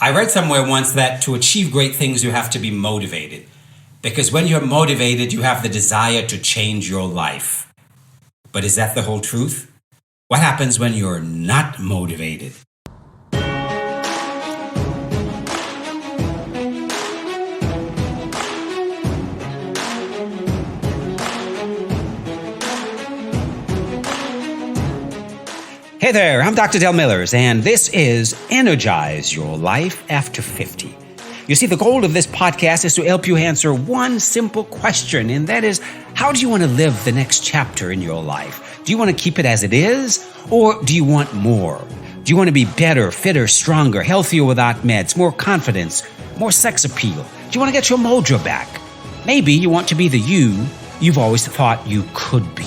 I read somewhere once that to achieve great things, you have to be motivated. Because when you're motivated, you have the desire to change your life. But is that the whole truth? What happens when you're not motivated? Hey there, I'm Dr. Del Millers, and this is Energize Your Life After 50. You see, the goal of this podcast is to help you answer one simple question, and that is, how do you want to live the next chapter in your life? Do you want to keep it as it is, or do you want more? Do you want to be better, fitter, stronger, healthier without meds, more confidence, more sex appeal? Do you want to get your mojo back? Maybe you want to be the you you've always thought you could be.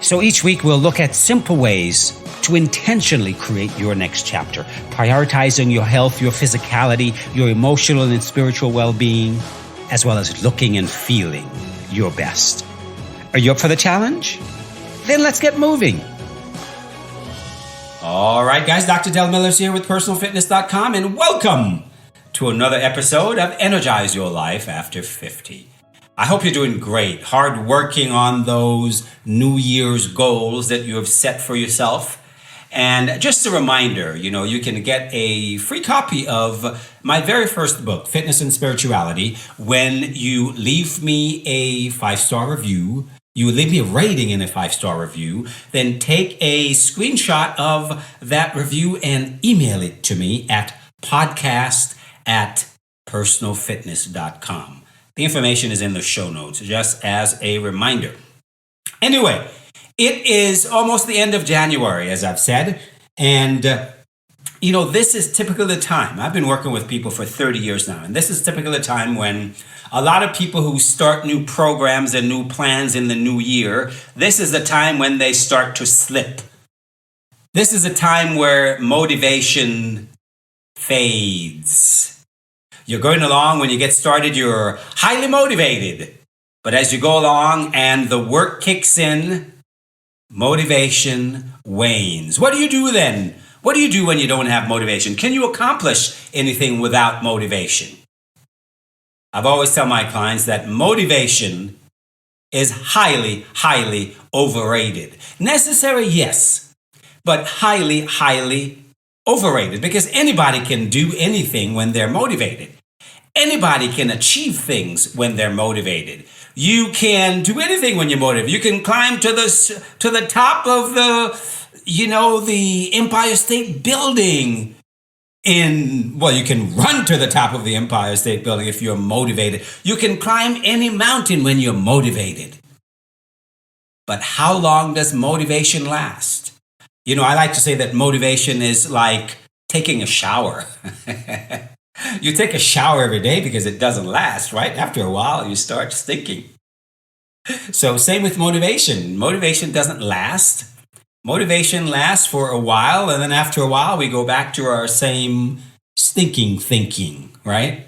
So each week we'll look at simple ways to intentionally create your next chapter, prioritizing your health, your physicality, your emotional and spiritual well-being, as well as looking and feeling your best. Are you up for the challenge? Then let's get moving. All right, guys, Dr. Del Millers here with PersonalFitness.com, and welcome to another episode of Energize Your Life After 50. I hope you're doing great, hard working on those New Year's goals that you have set for yourself. And just a reminder, you can get a free copy of my very first book, Fitness and Spirituality, when you leave me a 5-star review. You leave me a rating in a 5-star review, then take a screenshot of that review and email it to me at podcast@personalfitness.com. The information is in the show notes, just as a reminder. Anyway, it is almost the end of January, as I've said, and this is typically the time. I've been working with people for 30 years now, and this is typically the time when a lot of people who start new programs and new plans in the new year, this is the time when they start to slip. This is a time where motivation fades. You're going along, when you get started, you're highly motivated, but as you go along and the work kicks in, motivation wanes. What do you do then? What do you do when you don't have motivation? Can you accomplish anything without motivation? I've always tell my clients that motivation is highly, highly overrated. Necessary, yes, but highly, highly overrated, because anybody can do anything when they're motivated. Anybody can achieve things when they're motivated. You can do anything when you're motivated. You can climb to the top of the Empire State Building. You can run to the top of the Empire State Building if you're motivated. You can climb any mountain when you're motivated. But how long does motivation last? I like to say that motivation is like taking a shower. You take a shower every day because it doesn't last, right? After a while, you start stinking. So same with motivation. Motivation doesn't last. Motivation lasts for a while, and then after a while, we go back to our same stinking thinking, right?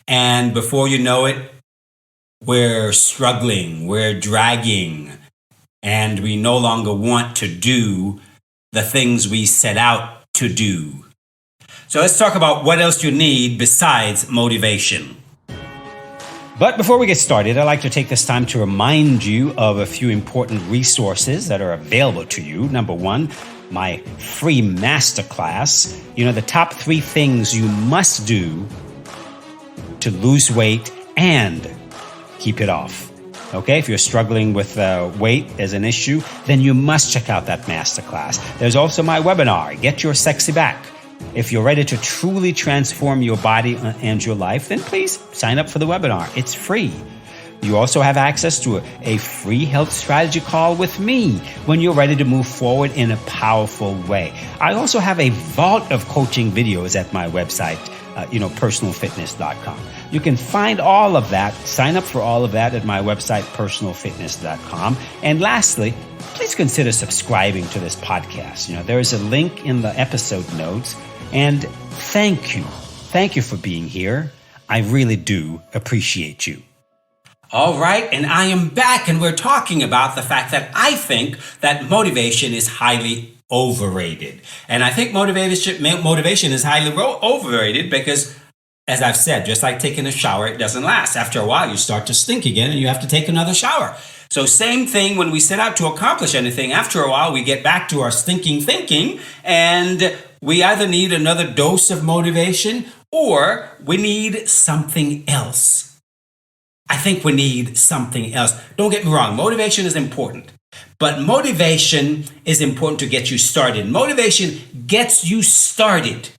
And before you know it, we're struggling, we're dragging, and we no longer want to do the things we set out to do. So let's talk about what else you need besides motivation. But before we get started, I'd like to take this time to remind you of a few important resources that are available to you. Number one, my free masterclass. The top 3 things you must do to lose weight and keep it off. Okay, if you're struggling with weight as an issue, then you must check out that masterclass. There's also my webinar, Get Your Sexy Back. If you're ready to truly transform your body and your life, then please sign up for the webinar. It's free. You also have access to a free health strategy call with me when you're ready to move forward in a powerful way. I also have a vault of coaching videos at my website, personalfitness.com. You can find all of that, sign up for all of that at my website, personalfitness.com. And lastly, please consider subscribing to this podcast. There is a link in the episode notes. And thank you. Thank you for being here. I really do appreciate you. All right, and I am back, and we're talking about the fact that I think that motivation is highly overrated. And I think motivation is highly overrated because, as I've said, just like taking a shower, it doesn't last. After a while, you start to stink again and you have to take another shower. So same thing when we set out to accomplish anything. After a while, we get back to our stinking thinking and we either need another dose of motivation or we need something else. I think we need something else. Don't get me wrong, motivation is important. But motivation is important to get you started. Motivation gets you started.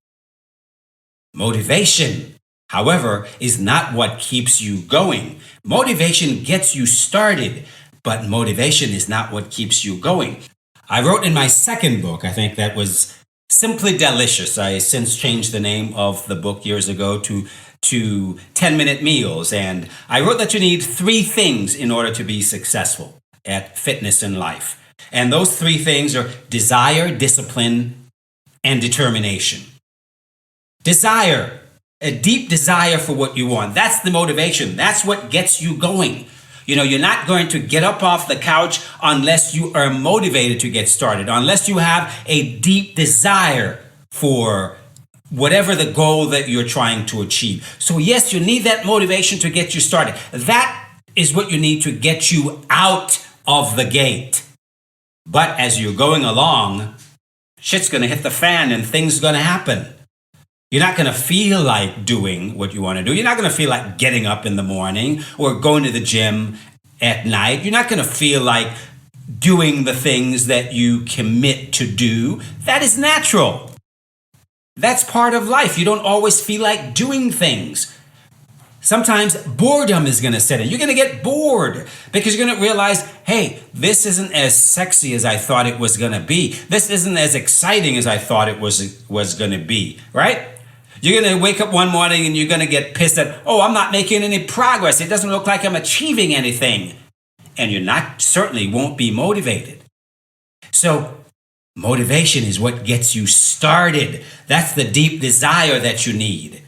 Motivation, however, is not what keeps you going. Motivation gets you started, but motivation is not what keeps you going. I wrote in my second book, I think that was Simply Delicious. I since changed the name of the book years ago to 10-minute meals. And I wrote that you need 3 things in order to be successful at fitness in life. And those 3 things are desire, discipline, and determination. Desire, a deep desire for what you want. That's the motivation. That's what gets you going. You know, you're not going to get up off the couch unless you are motivated to get started, unless you have a deep desire for whatever the goal that you're trying to achieve. So yes, you need that motivation to get you started. That is what you need to get you out of the gate. But as you're going along, shit's going to hit the fan and things are going to happen. You're not going to feel like doing what you want to do. You're not going to feel like getting up in the morning or going to the gym at night. You're not going to feel like doing the things that you commit to do. That is natural. That's part of life. You don't always feel like doing things. Sometimes boredom is going to set in. You're going to get bored because you're going to realize, hey, this isn't as sexy as I thought it was going to be. This isn't as exciting as I thought it was going to be, right? You're going to wake up one morning and you're going to get pissed at, oh, I'm not making any progress. It doesn't look like I'm achieving anything. And you're certainly won't be motivated. So motivation is what gets you started. That's the deep desire that you need.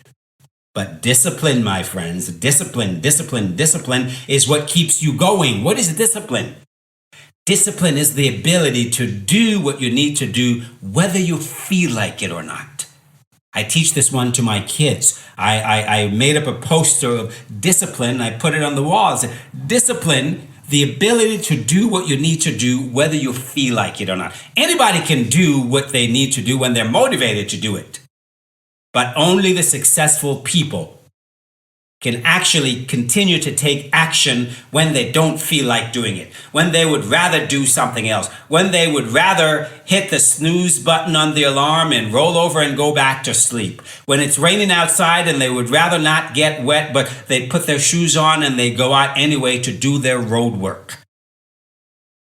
But discipline, my friends, discipline is what keeps you going. What is discipline? Discipline is the ability to do what you need to do, whether you feel like it or not. I teach this one to my kids. I made up a poster of discipline. I put it on the wall. I said, discipline, the ability to do what you need to do, whether you feel like it or not. Anybody can do what they need to do when they're motivated to do it. But only the successful people can actually continue to take action when they don't feel like doing it, when they would rather do something else, when they would rather hit the snooze button on the alarm and roll over and go back to sleep, when it's raining outside and they would rather not get wet, but they put their shoes on and they go out anyway to do their road work.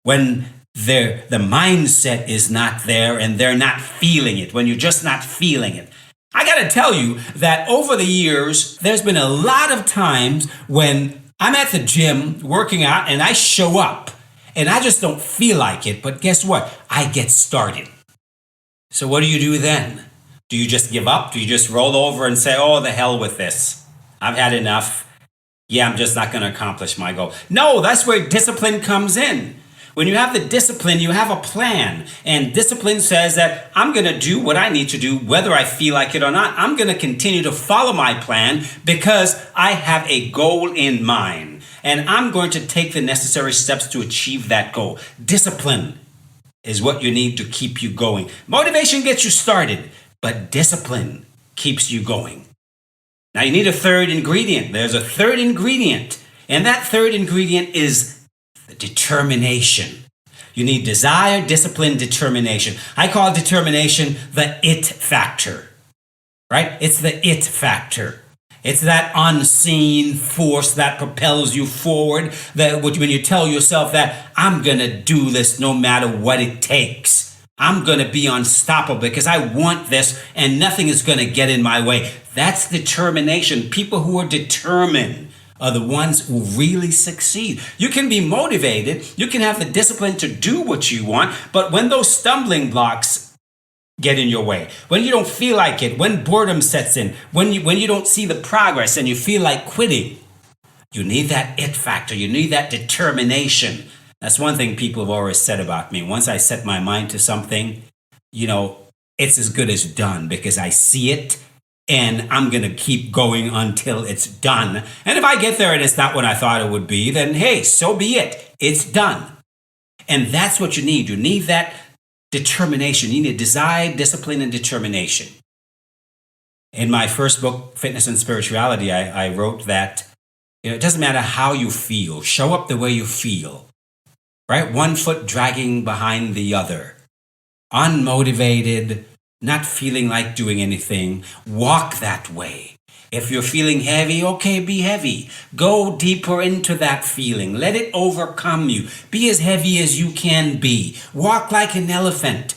When the mindset is not there and they're not feeling it, when you're just not feeling it. I got to tell you that over the years, there's been a lot of times when I'm at the gym working out and I show up and I just don't feel like it. But guess what? I get started. So what do you do then? Do you just give up? Do you just roll over and say, oh, the hell with this? I've had enough. Yeah, I'm just not going to accomplish my goal. No, that's where discipline comes in. When you have the discipline, you have a plan. And discipline says that I'm going to do what I need to do, whether I feel like it or not. I'm going to continue to follow my plan because I have a goal in mind. And I'm going to take the necessary steps to achieve that goal. Discipline is what you need to keep you going. Motivation gets you started, but discipline keeps you going. Now you need a third ingredient. There's a third ingredient. And that third ingredient is determination. You need desire, discipline, determination. I call determination the it factor, right? It's the it factor. It's that unseen force that propels you forward. That when you tell yourself that I'm going to do this no matter what it takes. I'm going to be unstoppable because I want this and nothing is going to get in my way. That's determination. People who are determined are the ones who really succeed. You can be motivated, you can have the discipline to do what you want, but when those stumbling blocks get in your way, when you don't feel like it, when boredom sets in, when you don't see the progress and you feel like quitting, you need that it factor, you need that determination. That's one thing people have always said about me. Once I set my mind to something, you know, it's as good as done because I see it and I'm going to keep going until it's done. And if I get there and it's not what I thought it would be, then hey, so be it. It's done. And that's what you need. You need that determination. You need desire, discipline, and determination. In my first book, Fitness and Spirituality, I wrote that it doesn't matter how you feel, show up the way you feel, right? One foot dragging behind the other, unmotivated, not feeling like doing anything. Walk that way. If you're feeling heavy, okay, be heavy. Go deeper into that feeling. Let it overcome you. Be as heavy as you can be. Walk like an elephant.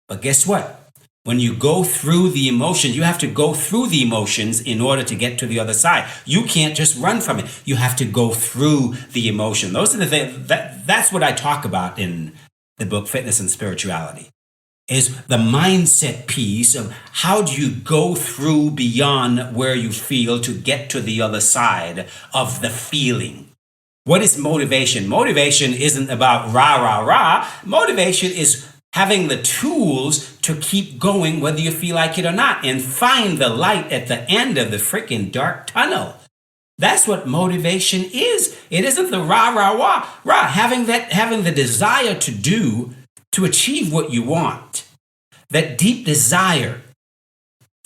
But guess what? When you go through the emotions, you have to go through the emotions in order to get to the other side. You can't just run from it. You have to go through the emotion. Those are the things that's what I talk about in the book Fitness and Spirituality. Is the mindset piece of how do you go through beyond where you feel to get to the other side of the feeling. What is motivation? Motivation isn't about rah, rah, rah. Motivation is having the tools to keep going whether you feel like it or not and find the light at the end of the freaking dark tunnel. That's what motivation is. It isn't the rah, rah, rah, rah. Having the desire to achieve what you want. That deep desire,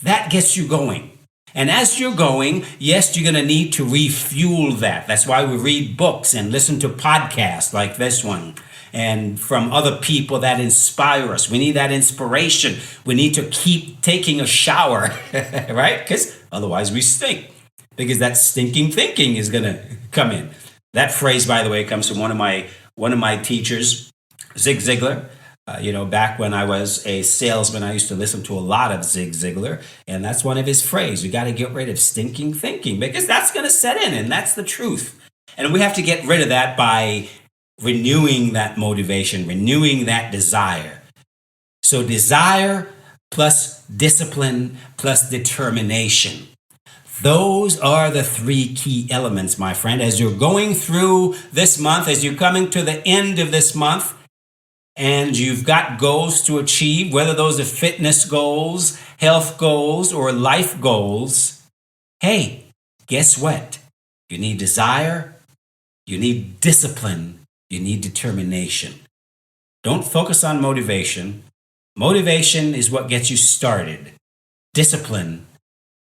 that gets you going. And as you're going, yes, you're going to need to refuel that. That's why we read books and listen to podcasts like this one and from other people that inspire us. We need that inspiration. We need to keep taking a shower, right? Because otherwise we stink. Because that stinking thinking is going to come in. That phrase, by the way, comes from one of my teachers, Zig Ziglar. Back when I was a salesman, I used to listen to a lot of Zig Ziglar, and that's one of his phrases. You got to get rid of stinking thinking because that's going to set in, and that's the truth. And we have to get rid of that by renewing that motivation, renewing that desire. So desire plus discipline plus determination. Those are the three key elements, my friend. As you're going through this month, as you're coming to the end of this month, and you've got goals to achieve, whether those are fitness goals, health goals, or life goals, hey, guess what? You need desire, you need discipline, you need determination. Don't focus on motivation. Motivation is what gets you started. Discipline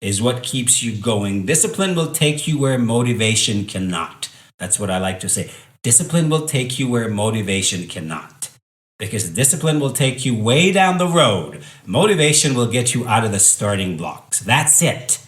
is what keeps you going. Discipline will take you where motivation cannot. That's what I like to say. Discipline will take you where motivation cannot. Because discipline will take you way down the road. Motivation will get you out of the starting blocks. That's it.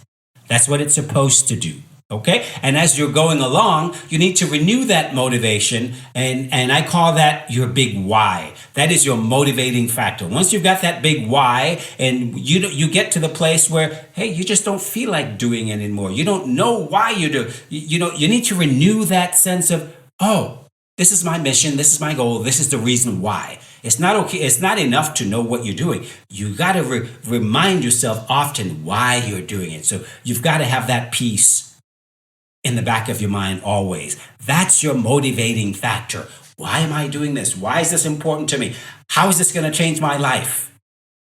That's what it's supposed to do. Okay? And as you're going along, you need to renew that motivation. And I call that your big why. That is your motivating factor. Once you've got that big why and you get to the place where, hey, you just don't feel like doing it anymore. You don't know why you do. You need to renew that sense of, oh, this is my mission. This is my goal. This is the reason why. It's not okay. It's not enough to know what you're doing. You got to remind yourself often why you're doing it. So you've got to have that piece in the back of your mind always. That's your motivating factor. Why am I doing this? Why is this important to me? How is this going to change my life?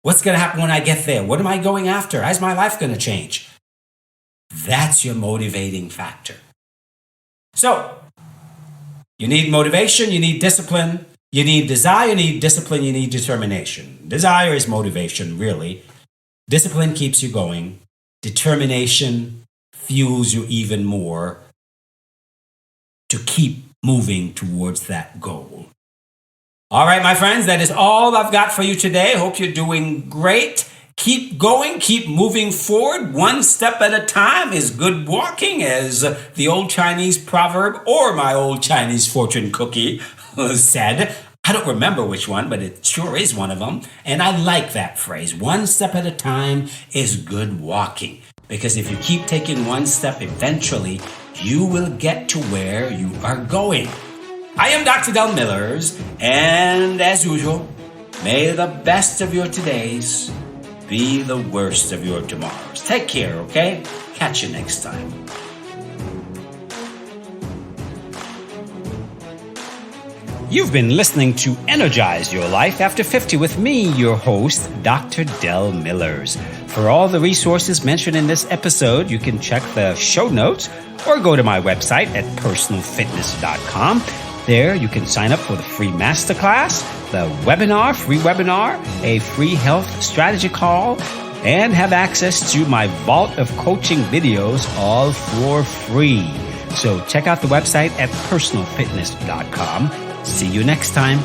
What's going to happen when I get there? What am I going after? How's my life going to change? That's your motivating factor. So, you need motivation, you need discipline, you need desire, you need discipline, you need determination. Desire is motivation, really. Discipline keeps you going. Determination fuels you even more to keep moving towards that goal. All right, my friends, that is all I've got for you today. Hope you're doing great. Keep going, keep moving forward. One step at a time is good walking, as the old Chinese proverb or my old Chinese fortune cookie said. I don't remember which one, but it sure is one of them. And I like that phrase. One step at a time is good walking. Because if you keep taking one step, eventually you will get to where you are going. I am Dr. Del Millers, and as usual, may the best of your todays be the worst of your tomorrows. Take care, okay? Catch you next time. You've been listening to Energize Your Life After 50 with me, your host, Dr. Del Millers. For all the resources mentioned in this episode, you can check the show notes or go to my website at personalfitness.com. There, you can sign up for the free masterclass, the free webinar, a free health strategy call, and have access to my vault of coaching videos, all for free. So check out the website at personalfitness.com. See you next time.